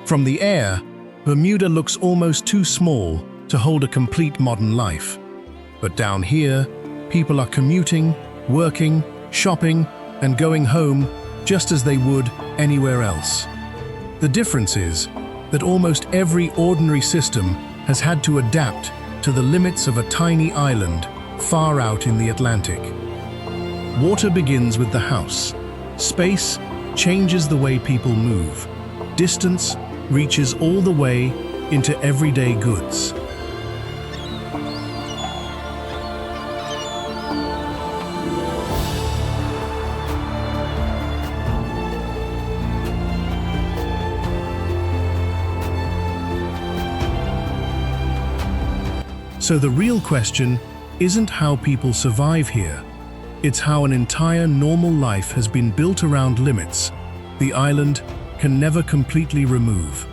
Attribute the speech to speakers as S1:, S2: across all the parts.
S1: From the air, Bermuda looks almost too small to hold a complete modern life. But down here, people are commuting, working, shopping, and going home just as they would anywhere else. The difference is that almost every ordinary system has had to adapt to the limits of a tiny island far out in the Atlantic. Water begins with the house. Space changes the way people move. Distance reaches all the way into everyday goods. So the real question isn't how people survive here. It's how an entire normal life has been built around limits the island can never completely remove.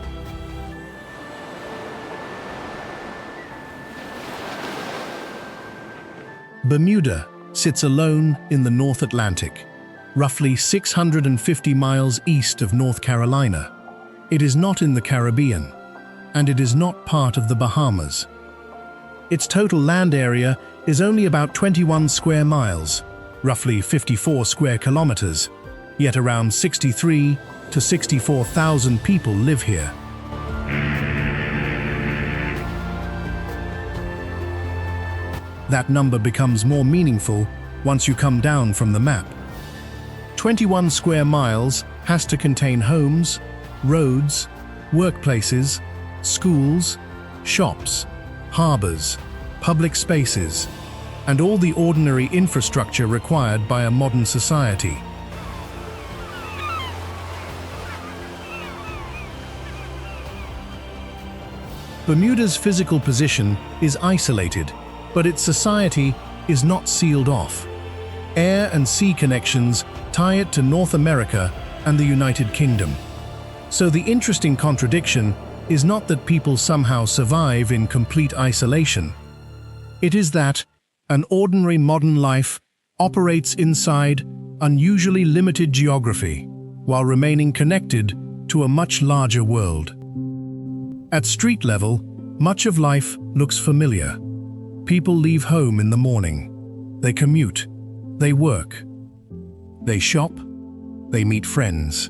S1: Bermuda sits alone in the North Atlantic, roughly 650 miles east of North Carolina. It is not in the Caribbean, and it is not part of the Bahamas. Its total land area is only about 21 square miles, roughly 54 square kilometers, yet around 63 to 64,000 people live here. That number becomes more meaningful once you come down from the map. 21 square miles has to contain homes, roads, workplaces, schools, shops, harbors, public spaces, and all the ordinary infrastructure required by a modern society. Bermuda's physical position is isolated, but its society is not sealed off. Air and sea connections tie it to North America and the United Kingdom. So the interesting contradiction is not that people somehow survive in complete isolation. It is that an ordinary modern life operates inside unusually limited geography while remaining connected to a much larger world. At street level, much of life looks familiar. People leave home in the morning. They commute. They work. They shop. They meet friends.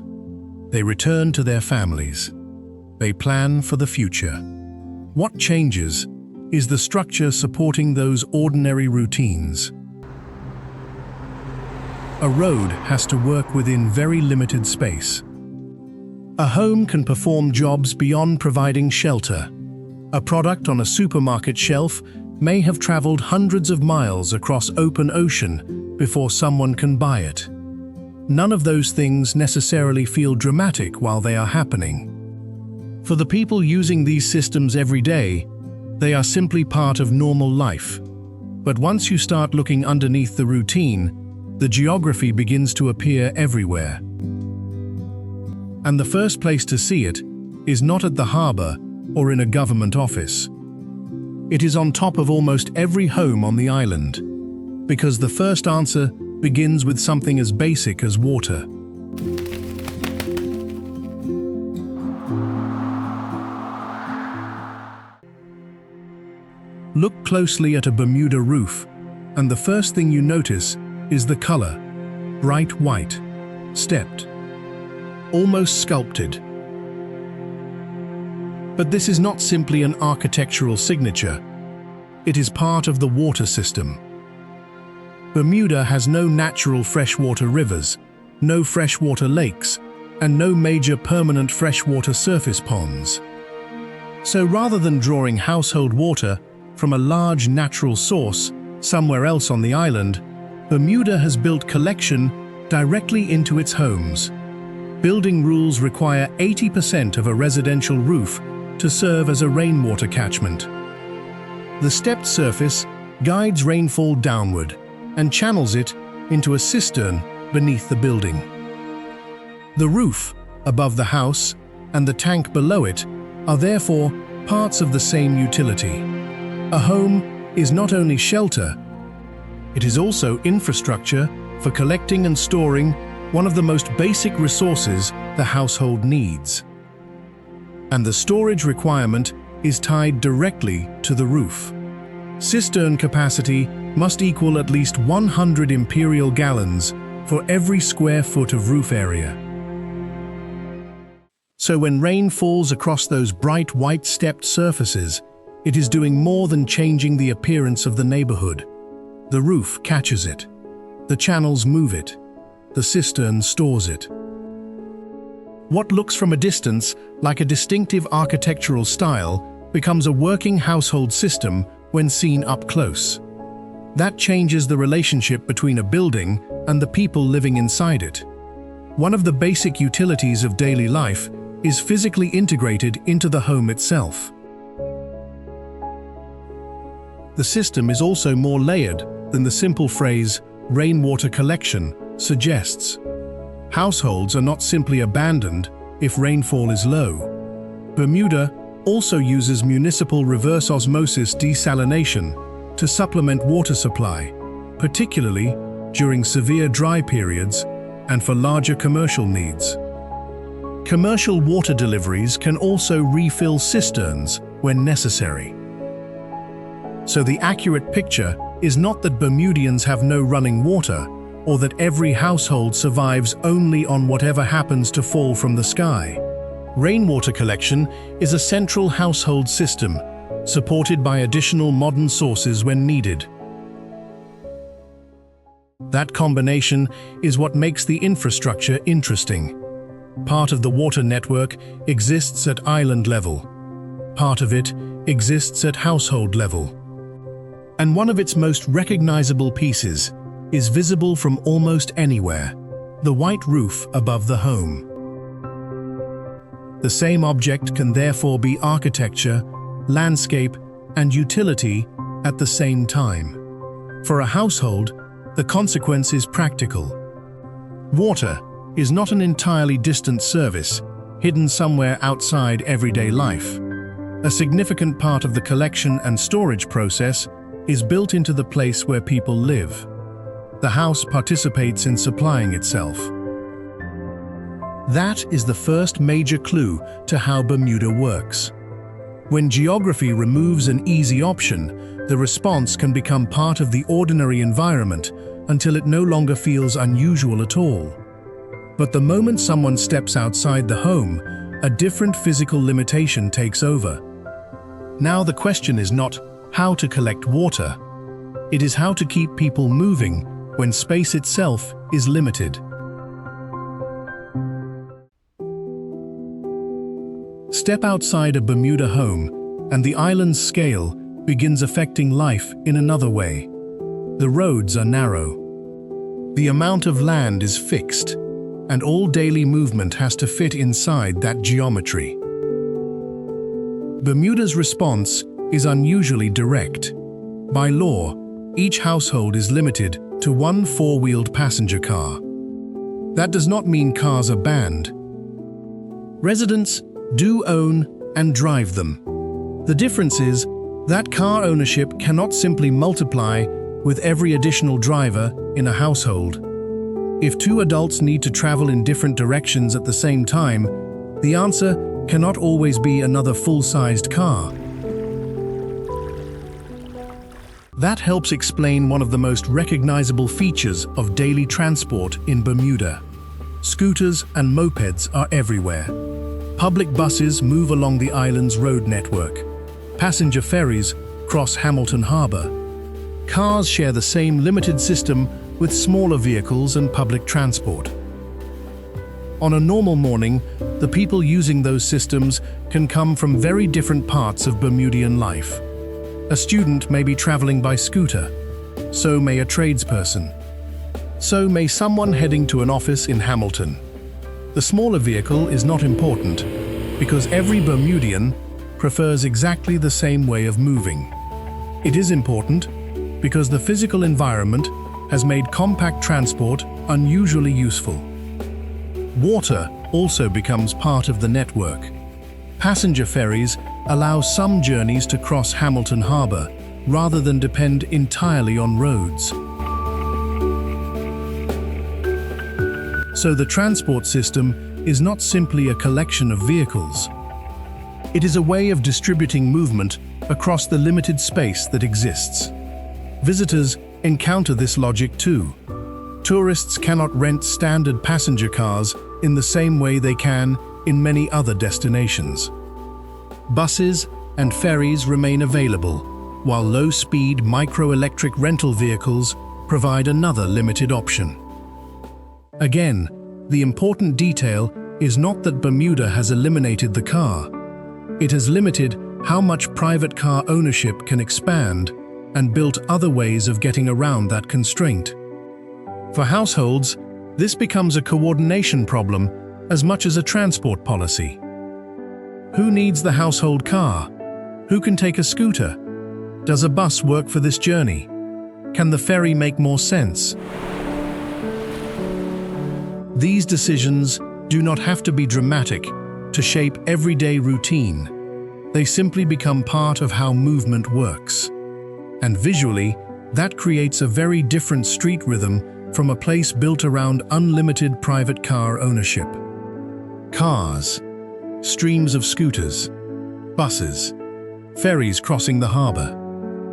S1: They return to their families. They plan for the future. What changes is the structure supporting those ordinary routines. A road has to work within very limited space. A home can perform jobs beyond providing shelter. A product on a supermarket shelf may have traveled hundreds of miles across open ocean before someone can buy it. None of those things necessarily feel dramatic while they are happening. For the people using these systems every day, they are simply part of normal life. But once you start looking underneath the routine, the geography begins to appear everywhere. And the first place to see it is not at the harbor or in a government office. It is on top of almost every home on the island, because the first answer begins with something as basic as water. Look closely at a Bermuda roof, and the first thing you notice is the color, bright white, stepped, almost sculpted. But this is not simply an architectural signature. It is part of the water system. Bermuda has no natural freshwater rivers, no freshwater lakes, and no major permanent freshwater surface ponds. So rather than drawing household water from a large natural source somewhere else on the island, Bermuda has built collection directly into its homes. Building rules require 80% of a residential roof to serve as a rainwater catchment. The stepped surface guides rainfall downward and channels it into a cistern beneath the building. The roof above the house and the tank below it are therefore parts of the same utility. A home is not only shelter, it is also infrastructure for collecting and storing one of the most basic resources the household needs. and the storage requirement is tied directly to the roof. Cistern capacity must equal at least 100 imperial gallons for every square foot of roof area. So when rain falls across those bright white stepped surfaces, it is doing more than changing the appearance of the neighborhood. The roof catches it. The channels move it. The cistern stores it. What looks from a distance like a distinctive architectural style becomes a working household system when seen up close. That changes the relationship between a building and the people living inside it. One of the basic utilities of daily life is physically integrated into the home itself. The system is also more layered than the simple phrase rainwater collection suggests. Households are not simply abandoned if rainfall is low. Bermuda also uses municipal reverse osmosis desalination to supplement water supply, particularly during severe dry periods and for larger commercial needs. Commercial water deliveries can also refill cisterns when necessary. So the accurate picture is not that Bermudians have no running water, or that every household survives only on whatever happens to fall from the sky. Rainwater collection is a central household system, supported by additional modern sources when needed. That combination is what makes the infrastructure interesting. Part of the water network exists at island level. Part of it exists at household level. And one of its most recognizable pieces is visible from almost anywhere: the white roof above the home. The same object can therefore be architecture, landscape, and utility at the same time. For a household, the consequence is practical. Water is not an entirely distant service, hidden somewhere outside everyday life. A significant part of the collection and storage process is built into the place where people live. The house participates in supplying itself. That is the first major clue to how Bermuda works. When geography removes an easy option, the response can become part of the ordinary environment until it no longer feels unusual at all. But the moment someone steps outside the home, a different physical limitation takes over. Now the question is not how to collect water. It is how to keep people moving when space itself is limited. Step outside a Bermuda home, and the island's scale begins affecting life in another way. The roads are narrow. The amount of land is fixed, and all daily movement has to fit inside that geometry. Bermuda's response is unusually direct. By law, each household is limited to one four-wheeled passenger car. That does not mean cars are banned. Residents do own and drive them. The difference is that car ownership cannot simply multiply with every additional driver in a household. If two adults need to travel in different directions at the same time, the answer cannot always be another full-sized car. That helps explain one of the most recognizable features of daily transport in Bermuda. Scooters and mopeds are everywhere. Public buses move along the island's road network. Passenger ferries cross Hamilton Harbor. Cars share the same limited system with smaller vehicles and public transport. On a normal morning, the people using those systems can come from very different parts of Bermudian life. A student may be traveling by scooter. So may a tradesperson. So may someone heading to an office in Hamilton. The smaller vehicle is not important, because every Bermudian prefers exactly the same way of moving. It is important because the physical environment has made compact transport unusually useful. Water also becomes part of the network. Passenger ferries allow some journeys to cross Hamilton Harbor rather than depend entirely on roads. So the transport system is not simply a collection of vehicles. It is a way of distributing movement across the limited space that exists. Visitors encounter this logic too. Tourists cannot rent standard passenger cars in the same way they can in many other destinations. Buses and ferries remain available, while low-speed microelectric rental vehicles provide another limited option. Again, the important detail is not that Bermuda has eliminated the car. It has limited how much private car ownership can expand and built other ways of getting around that constraint. For households, this becomes a coordination problem as much as a transport policy. Who needs the household car? Who can take a scooter? Does a bus work for this journey? Can the ferry make more sense? These decisions do not have to be dramatic to shape everyday routine. They simply become part of how movement works. And visually, that creates a very different street rhythm from a place built around unlimited private car ownership. Cars, streams of scooters, buses, ferries crossing the harbor.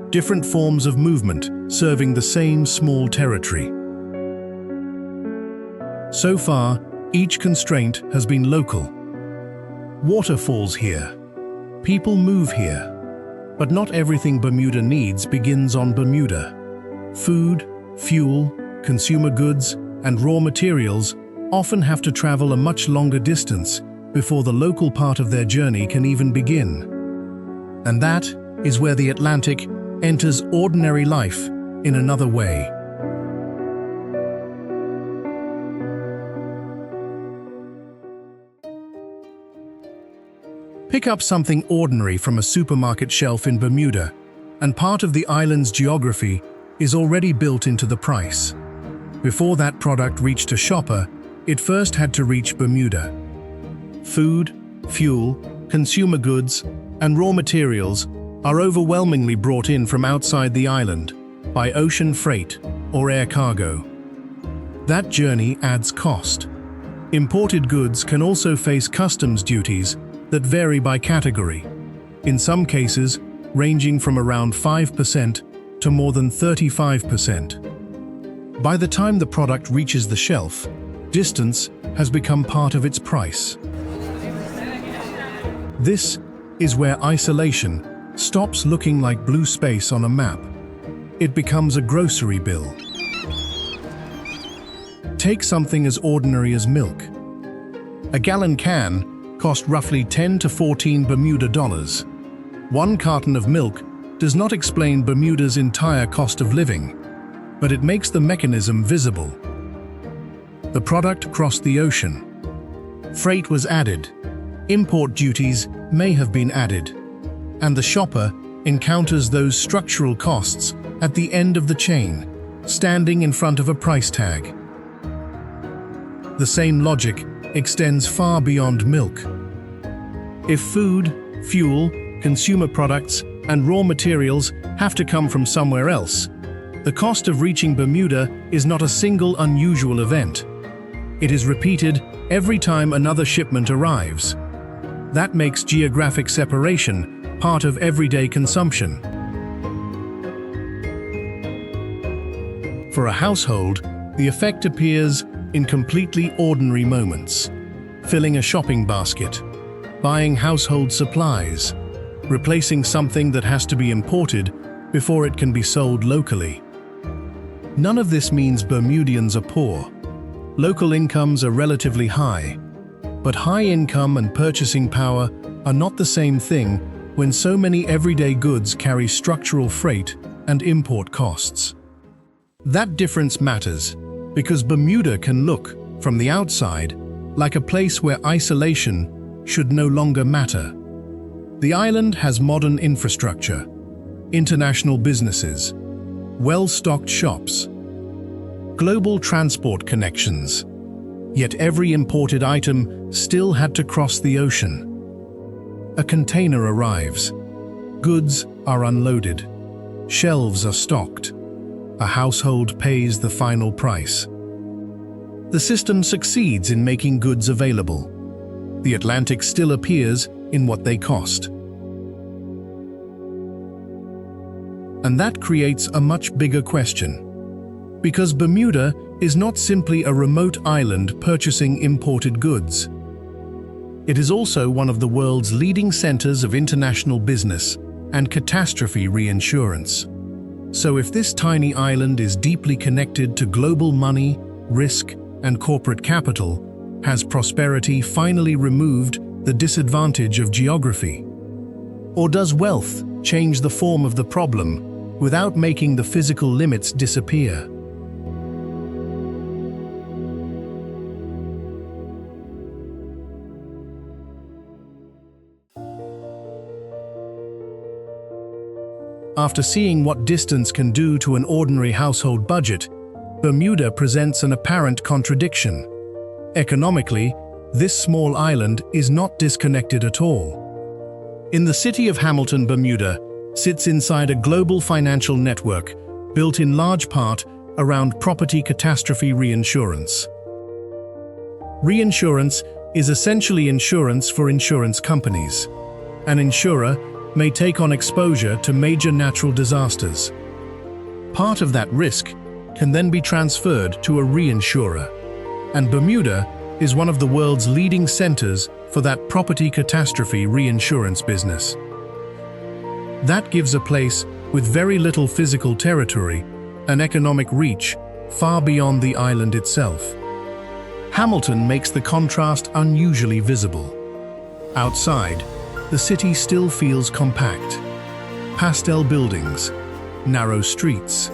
S1: Different forms of movement serving the same small territory. So far, each constraint has been local. Water falls here. People move here. But not everything Bermuda needs begins on Bermuda. Food, fuel, consumer goods, and raw materials often have to travel a much longer distance before the local part of their journey can even begin. And that is where the Atlantic enters ordinary life in another way. Pick up something ordinary from a supermarket shelf in Bermuda, and part of the island's geography is already built into the price. Before that product reached a shopper, it first had to reach Bermuda. Food, fuel, consumer goods, and raw materials are overwhelmingly brought in from outside the island by ocean freight or air cargo. That journey adds cost. Imported goods can also face customs duties that vary by category, in some cases ranging from around 5% to more than 35%. By the time the product reaches the shelf, distance has become part of its price. This is where isolation stops looking like blue space on a map. It becomes a grocery bill. Take something as ordinary as milk. A gallon can cost roughly 10 to 14 Bermuda dollars. One carton of milk does not explain Bermuda's entire cost of living, but it makes the mechanism visible. The product crossed the ocean. Freight was added. Import duties may have been added. And the shopper encounters those structural costs at the end of the chain, standing in front of a price tag. The same logic extends far beyond milk. If food, fuel, consumer products, and raw materials have to come from somewhere else, the cost of reaching Bermuda is not a single unusual event. It is repeated every time another shipment arrives. That makes geographic separation part of everyday consumption. For a household, the effect appears in completely ordinary moments. Filling a shopping basket, buying household supplies, replacing something that has to be imported before it can be sold locally. None of this means Bermudians are poor. Local incomes are relatively high, but high income and purchasing power are not the same thing when so many everyday goods carry structural freight and import costs. That difference matters because Bermuda can look, from the outside, like a place where isolation should no longer matter. The island has modern infrastructure, international businesses, well-stocked shops, global transport connections, yet every imported item still had to cross the ocean. A container arrives, goods are unloaded, shelves are stocked, a household pays the final price. The system succeeds in making goods available. The Atlantic still appears in what they cost. And that creates a much bigger question. Because Bermuda is not simply a remote island purchasing imported goods. It is also one of the world's leading centers of international business and catastrophe reinsurance. So if this tiny island is deeply connected to global money, risk, and corporate capital, has prosperity finally removed the disadvantage of geography? Or does wealth change the form of the problem without making the physical limits disappear? After seeing what distance can do to an ordinary household budget, Bermuda presents an apparent contradiction. Economically, this small island is not disconnected at all. In the city of Hamilton, Bermuda sits inside a global financial network built in large part around property catastrophe reinsurance. Reinsurance is essentially insurance for insurance companies. An insurer may take on exposure to major natural disasters. Part of that risk can then be transferred to a reinsurer, and Bermuda is one of the world's leading centers for that property catastrophe reinsurance business. That gives a place with very little physical territory an economic reach far beyond the island itself. Hamilton makes the contrast unusually visible. Outside, the city still feels compact. Pastel buildings, narrow streets,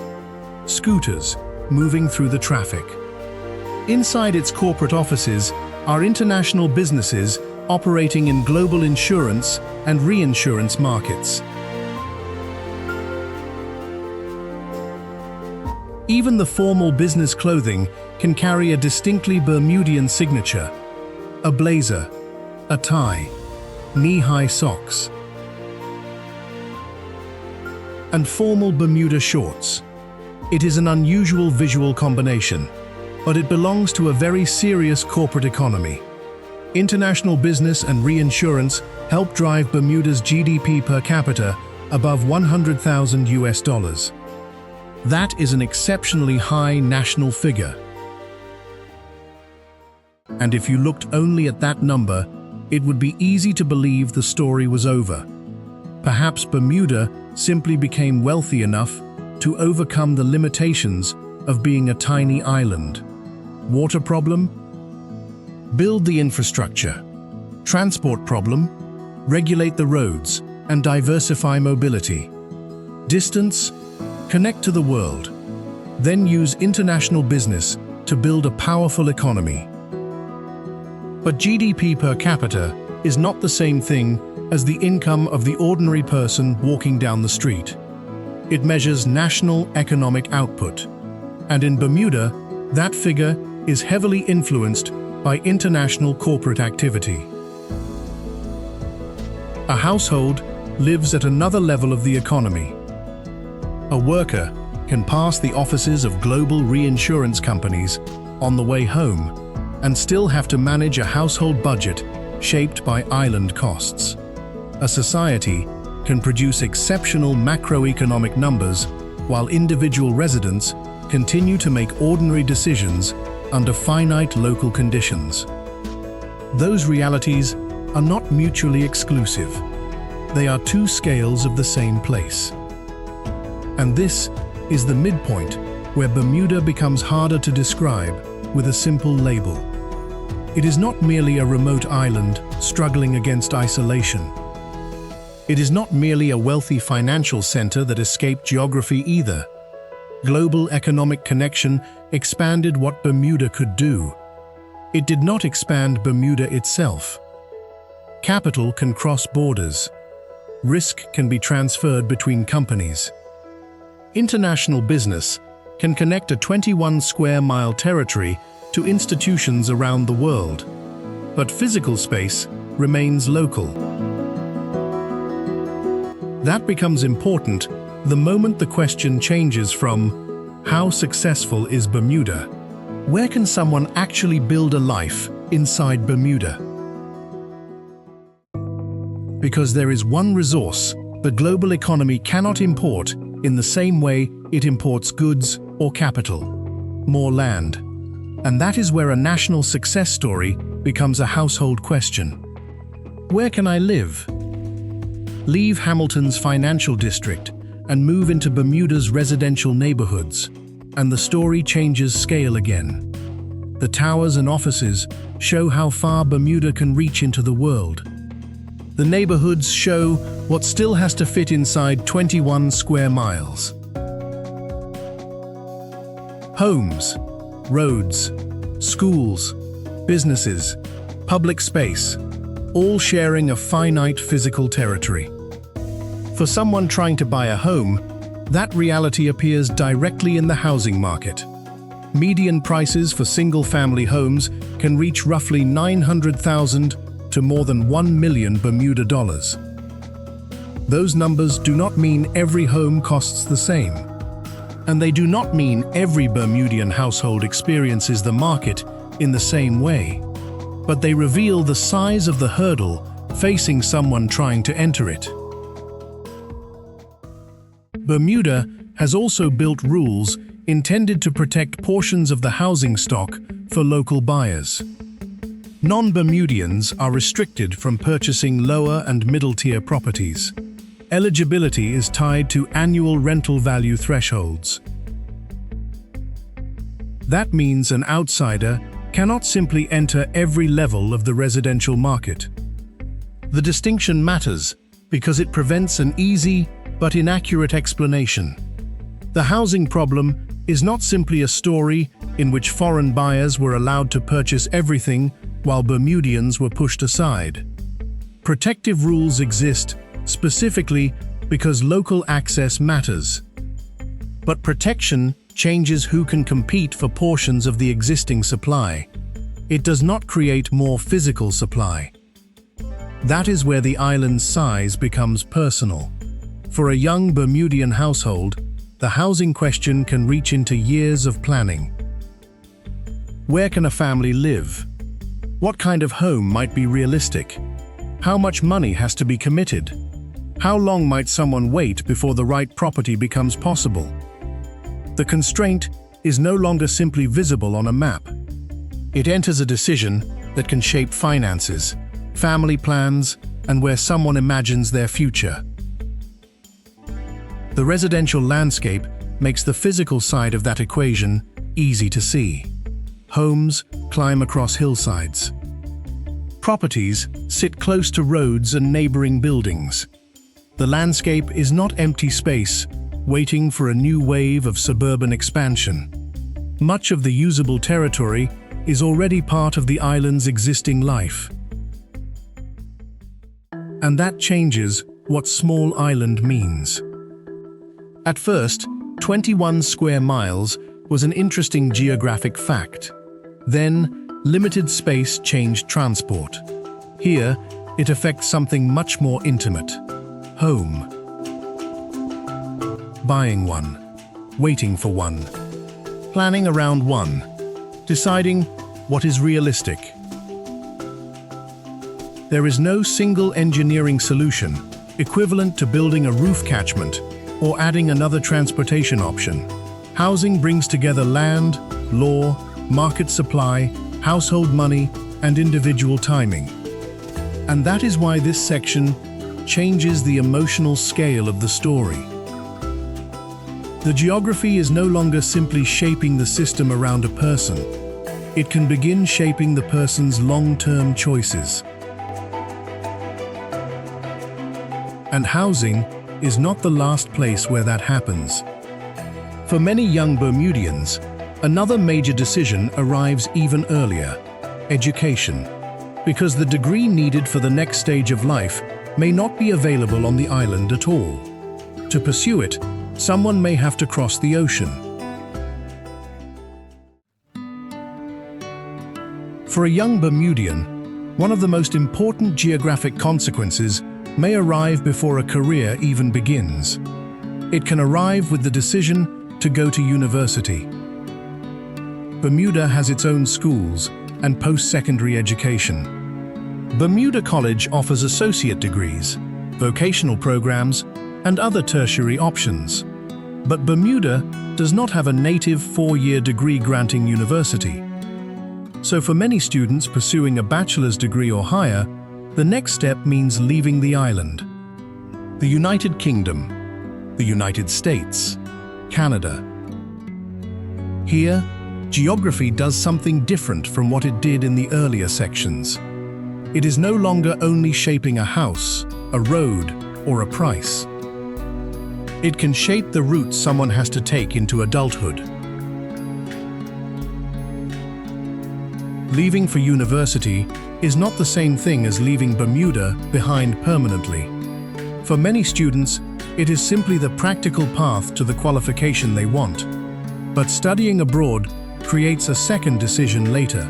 S1: scooters moving through the traffic. Inside its corporate offices are international businesses operating in global insurance and reinsurance markets. Even the formal business clothing can carry a distinctly Bermudian signature: a blazer, a tie, knee-high socks, and formal Bermuda shorts. It is an unusual visual combination, but it belongs to a very serious corporate economy. International business and reinsurance help drive Bermuda's GDP per capita above 100,000 US dollars. That is an exceptionally high national figure. And if you looked only at that number, it would be easy to believe the story was over. Perhaps Bermuda simply became wealthy enough to overcome the limitations of being a tiny island. Water problem? Build the infrastructure. Transport problem? Regulate the roads and diversify mobility. Distance? Connect to the world. Then use international business to build a powerful economy. But GDP per capita is not the same thing as the income of the ordinary person walking down the street. It measures national economic output. And in Bermuda, that figure is heavily influenced by international corporate activity. A household lives at another level of the economy. A worker can pass the offices of global reinsurance companies on the way home and still have to manage a household budget shaped by island costs. A society can produce exceptional macroeconomic numbers while individual residents continue to make ordinary decisions under finite local conditions. Those realities are not mutually exclusive. They are two scales of the same place. And this is the midpoint where Bermuda becomes harder to describe with a simple label. It is not merely a remote island struggling against isolation. It is not merely a wealthy financial center that escaped geography either. Global economic connection expanded what Bermuda could do. It did not expand Bermuda itself. Capital can cross borders. Risk can be transferred between companies. International business can connect a 21 square mile territory to institutions around the world, but physical space remains local. That becomes important the moment the question changes from how successful is Bermuda? Where can someone actually build a life inside Bermuda? Because there is one resource the global economy cannot import in the same way it imports goods or capital: more land. And that is where a national success story becomes a household question. Where can I live? Leave Hamilton's financial district and move into Bermuda's residential neighborhoods, and the story changes scale again. The towers and offices show how far Bermuda can reach into the world. The neighborhoods show what still has to fit inside 21 square miles. Homes, roads, schools, businesses, public space, all sharing a finite physical territory. For someone trying to buy a home, that reality appears directly in the housing market. Median prices for single-family homes can reach roughly $900,000 to more than $1 million Bermuda dollars. Those numbers do not mean every home costs the same. And they do not mean every Bermudian household experiences the market in the same way. But they reveal the size of the hurdle facing someone trying to enter it. Bermuda has also built rules intended to protect portions of the housing stock for local buyers. Non-Bermudians are restricted from purchasing lower and middle-tier properties. Eligibility is tied to annual rental value thresholds. That means an outsider cannot simply enter every level of the residential market. The distinction matters because it prevents an easy but inaccurate explanation. The housing problem is not simply a story in which foreign buyers were allowed to purchase everything while Bermudians were pushed aside. Protective rules exist specifically because local access matters. But protection changes who can compete for portions of the existing supply. It does not create more physical supply. That is where the island's size becomes personal. For a young Bermudian household, the housing question can reach into years of planning. Where can a family live? What kind of home might be realistic? How much money has to be committed? How long might someone wait before the right property becomes possible? The constraint is no longer simply visible on a map. It enters a decision that can shape finances, family plans, and where someone imagines their future. The residential landscape makes the physical side of that equation easy to see. Homes climb across hillsides. Properties sit close to roads and neighboring buildings. The landscape is not empty space, waiting for a new wave of suburban expansion. Much of the usable territory is already part of the island's existing life. And that changes what small island means. At first, 21 square miles was an interesting geographic fact. Then, limited space changed transport. Here, it affects something much more intimate: home. Buying one, waiting for one, planning around one, deciding what is realistic. There is no single engineering solution equivalent to building a roof catchment or adding another transportation option. Housing brings together land, law, market supply, household money, and individual timing. And that is why this section changes the emotional scale of the story. The geography is no longer simply shaping the system around a person. It can begin shaping the person's long-term choices. And housing is not the last place where that happens. For many young Bermudians, another major decision arrives even earlier: education. Because the degree needed for the next stage of life may not be available on the island at all. To pursue it, someone may have to cross the ocean. For a young Bermudian, one of the most important geographic consequences may arrive before a career even begins. It can arrive with the decision to go to university. Bermuda has its own schools and post-secondary education. Bermuda College offers associate degrees, vocational programs, and other tertiary options. But Bermuda does not have a native 4-year degree-granting university. So for many students pursuing a bachelor's degree or higher, the next step means leaving the island. The United Kingdom, the United States, Canada. Here, geography does something different from what it did in the earlier sections. It is no longer only shaping a house, a road, or a price. It can shape the route someone has to take into adulthood. Leaving for university is not the same thing as leaving Bermuda behind permanently. For many students, it is simply the practical path to the qualification they want. But studying abroad creates a second decision later.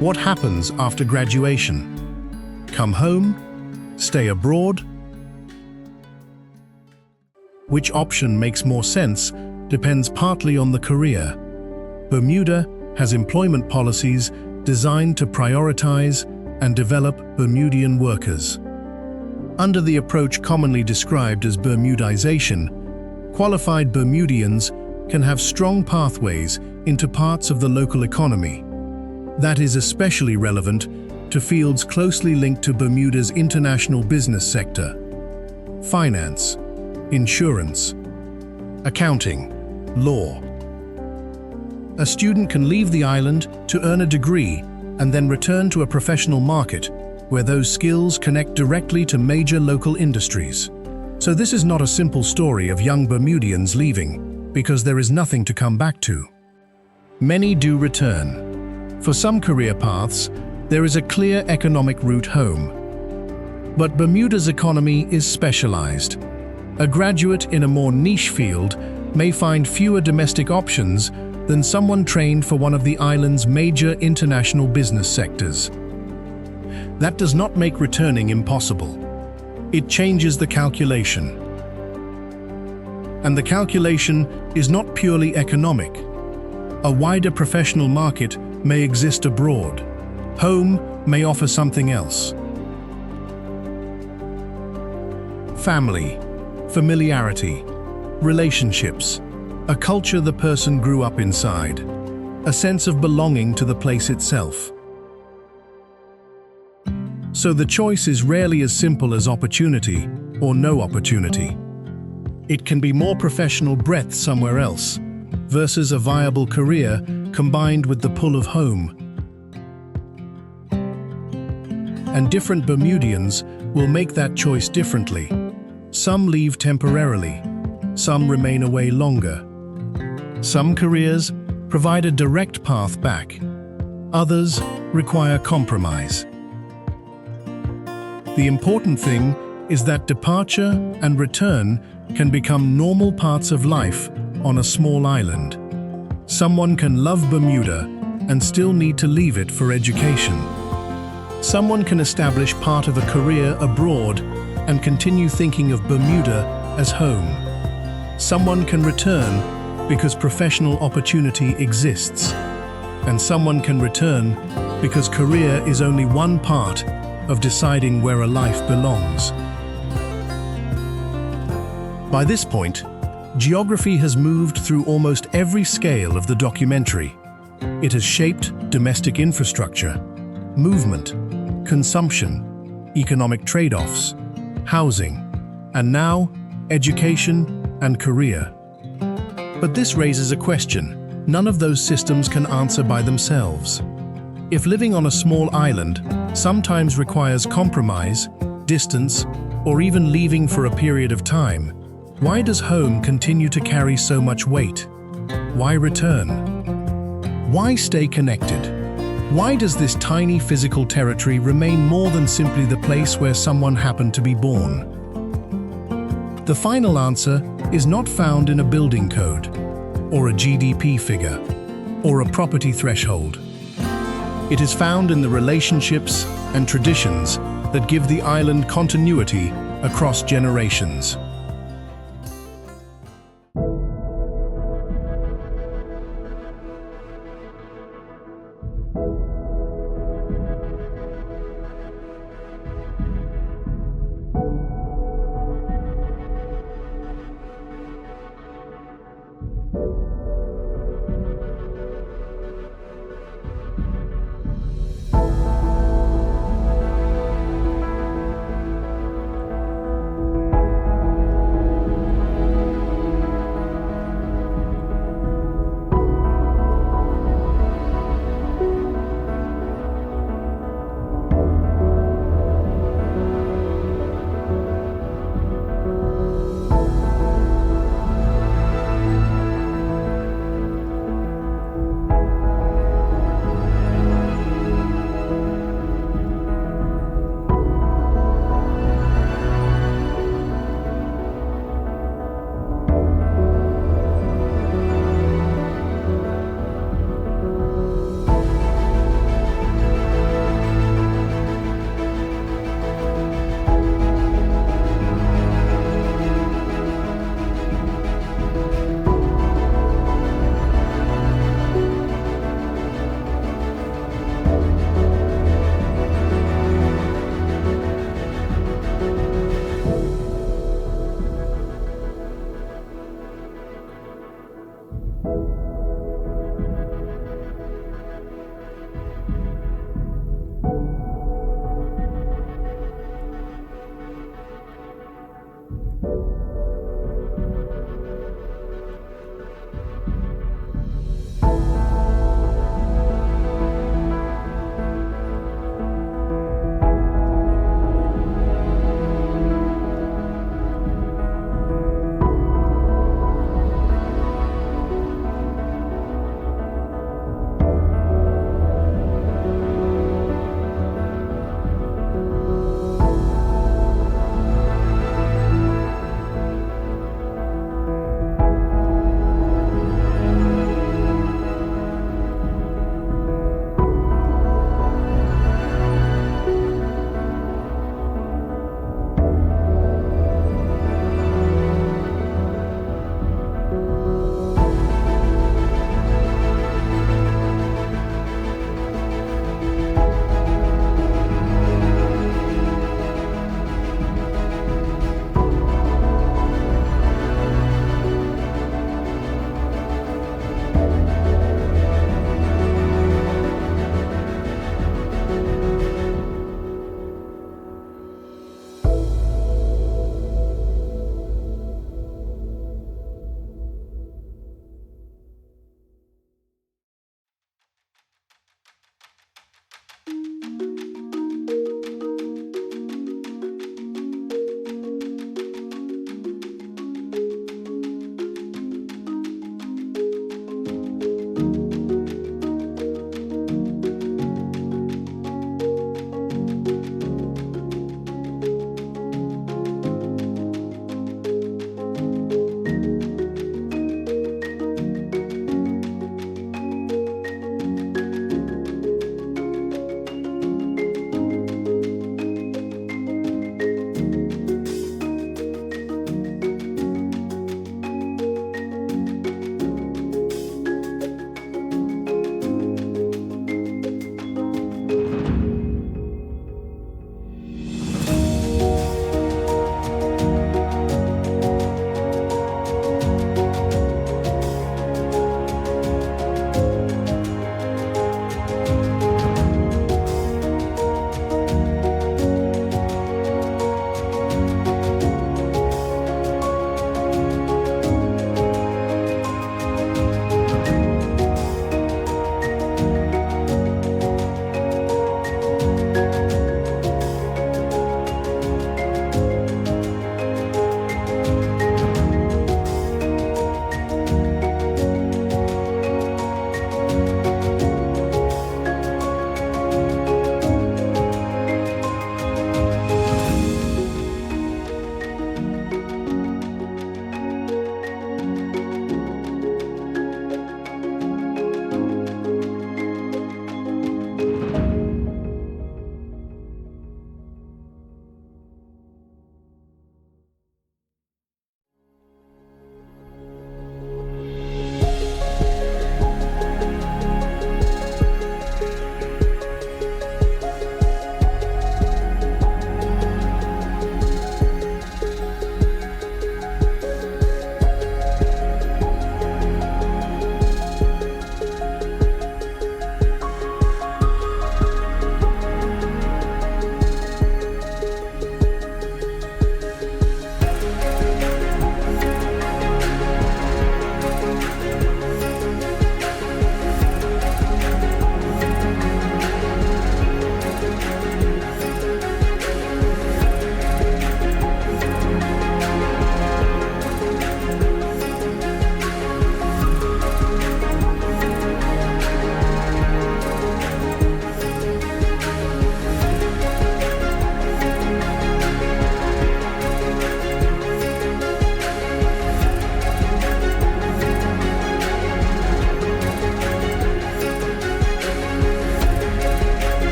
S1: What happens after graduation? Come home? Stay abroad? Which option makes more sense depends partly on the career. Bermuda has employment policies designed to prioritize and develop Bermudian workers. Under the approach commonly described as Bermudization, qualified Bermudians can have strong pathways into parts of the local economy. That is especially relevant to fields closely linked to Bermuda's international business sector: finance, insurance, accounting, law. A student can leave the island to earn a degree and then return to a professional market where those skills connect directly to major local industries. So this is not a simple story of young Bermudians leaving because there is nothing to come back to. Many do return. For some career paths, there is a clear economic route home. But Bermuda's economy is specialized. A graduate in a more niche field may find fewer domestic options than someone trained for one of the island's major international business sectors. That does not make returning impossible. It changes the calculation. And the calculation is not purely economic. A wider professional market may exist abroad. Home may offer something else. Family, familiarity, relationships, a culture the person grew up inside, a sense of belonging to the place itself. So the choice is rarely as simple as opportunity or no opportunity. It can be more professional breadth somewhere else versus a viable career combined with the pull of home. And different Bermudians will make that choice differently. Some leave temporarily, some remain away longer. Some careers provide a direct path back. Others require compromise. The important thing is that departure and return can become normal parts of life on a small island. Someone can love Bermuda and still need to leave it for education. Someone can establish part of a career abroad and continue thinking of Bermuda as home. Someone can return because professional opportunity exists. And someone can return because career is only one part of deciding where a life belongs. By this point, geography has moved through almost every scale of the documentary. It has shaped domestic infrastructure, movement, consumption, economic trade-offs, housing, and now education and career. But this raises a question none of those systems can answer by themselves. If living on a small island sometimes requires compromise, distance, or even leaving for a period of time, why does home continue to carry so much weight? Why return? Why stay connected? Why does this tiny physical territory remain more than simply the place where someone happened to be born? The final answer is not found in a building code, or a GDP figure, or a property threshold. It is found in the relationships and traditions that give the island continuity across generations.